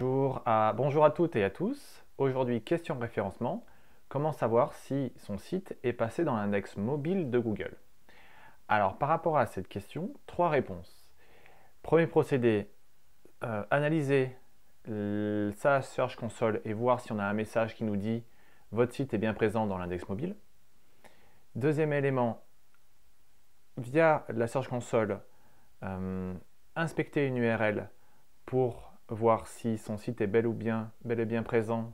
Bonjour à toutes et à tous. Aujourd'hui, question référencement. Comment savoir si son site est passé dans l'index mobile de Google? Alors, par rapport à cette question, trois réponses. Premier procédé, analyser sa Search Console et voir si on a un message qui nous dit votre site est bien présent dans l'index mobile. Deuxième élément, via la Search Console, inspecter une URL pour voir si son site est bel et bien présent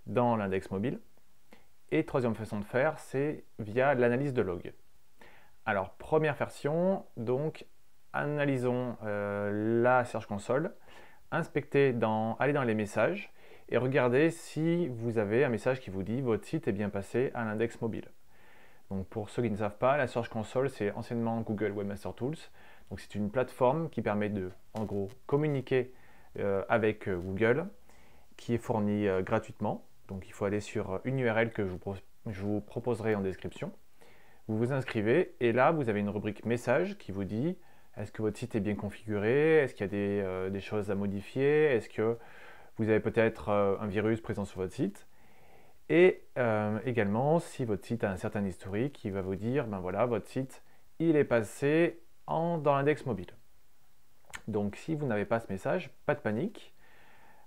dans l'index mobile. Et troisième façon de faire, c'est via l'analyse de log. Alors, première version, donc, analysons la Search Console, allez dans les messages et regardez si vous avez un message qui vous dit votre site est bien passé à l'index mobile. Donc, pour ceux qui ne savent pas, la Search Console, c'est anciennement Google Webmaster Tools. Donc, c'est une plateforme qui permet de, en gros, communiquer avec Google, qui est fournie gratuitement. Donc, il faut aller sur une URL que je vous proposerai en description. Vous vous inscrivez et là, vous avez une rubrique message qui vous dit est-ce que votre site est bien configuré? Est-ce qu'il y a des choses à modifier? Est-ce que vous avez peut-être un virus présent sur votre site? Et également, si votre site a un certain historique, il va vous dire, ben voilà, votre site, il est passé dans l'index mobile. Donc, si vous n'avez pas ce message, pas de panique.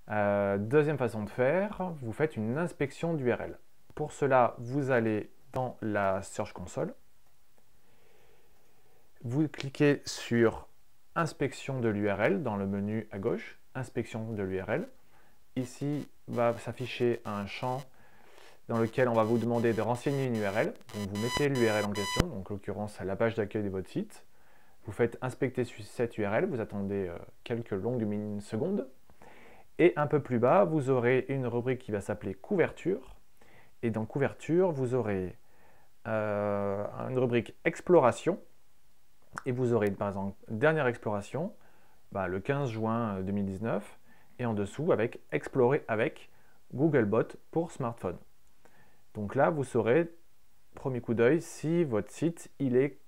Deuxième façon de faire, vous faites une inspection d'URL. Pour cela, vous allez dans la Search Console. Vous cliquez sur Inspection de l'URL dans le menu à gauche, Inspection de l'URL. Ici va s'afficher un champ dans lequel on va vous demander de renseigner une URL. Donc vous mettez l'URL en question, donc en l'occurrence la page d'accueil de votre site. Vous faites inspecter cette URL, vous attendez quelques longues secondes. Et un peu plus bas, vous aurez une rubrique qui va s'appeler couverture. Et dans couverture, vous aurez une rubrique exploration. Et vous aurez par exemple dernière exploration, le 15 juin 2019. Et en dessous, avec explorer avec Googlebot pour smartphone. Donc là, vous saurez, premier coup d'œil, si votre site il est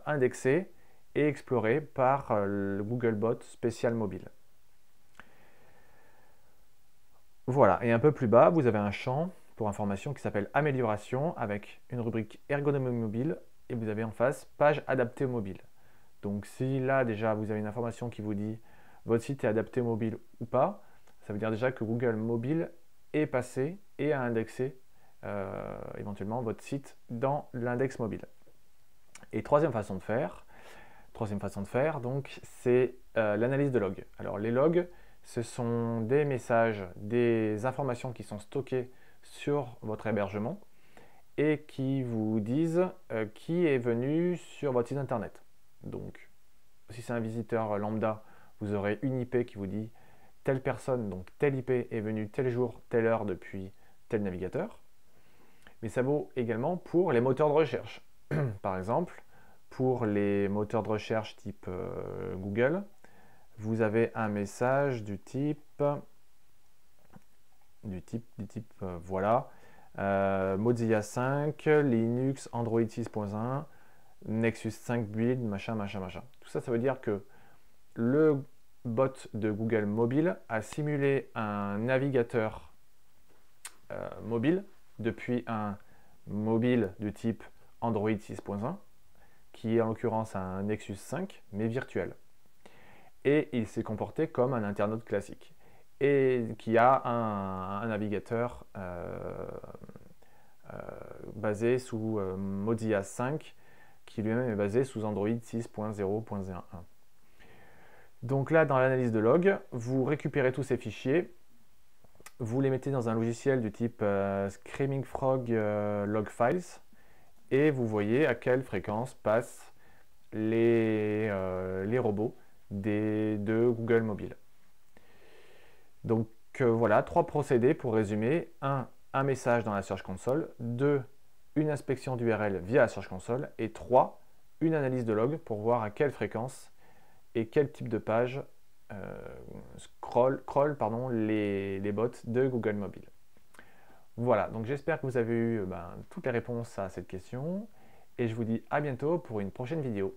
indexé et exploré par le Googlebot spécial mobile. Voilà, et un peu plus bas, vous avez un champ pour information qui s'appelle Amélioration avec une rubrique Ergonomie mobile et vous avez en face Page adaptée au mobile. Donc si là déjà vous avez une information qui vous dit votre site est adapté au mobile ou pas, ça veut dire déjà que Google Mobile est passé et a indexé éventuellement votre site dans l'index mobile. Et troisième façon de faire, donc, c'est l'analyse de logs. Alors les logs, ce sont des messages, des informations qui sont stockées sur votre hébergement et qui vous disent qui est venu sur votre site internet. Donc, si c'est un visiteur lambda, vous aurez une IP qui vous dit telle personne, donc telle IP est venue tel jour, telle heure depuis tel navigateur. Mais ça vaut également pour les moteurs de recherche. Par exemple, pour les moteurs de recherche type Google, vous avez un message du type voilà, Mozilla 5, Linux, Android 6.1, Nexus 5 build, machin. Tout ça, ça veut dire que le bot de Google Mobile a simulé un navigateur mobile depuis un mobile du type Android 6.1 qui est en l'occurrence un Nexus 5 mais virtuel. Et il s'est comporté comme un internaute classique et qui a un navigateur basé sous Mozilla 5 qui lui-même est basé sous Android 6.0.01. Donc là, dans l'analyse de log, vous récupérez tous ces fichiers, vous les mettez dans un logiciel du type Screaming Frog Log Files et vous voyez à quelle fréquence passent les robots de Google Mobile. Donc voilà, trois procédés pour résumer. Un message dans la Search Console. 2, une inspection d'URL via la Search Console. Et 3, une analyse de log pour voir à quelle fréquence et quel type de page scroll les bots de Google Mobile. Voilà, donc j'espère que vous avez eu toutes les réponses à cette question. Et je vous dis à bientôt pour une prochaine vidéo.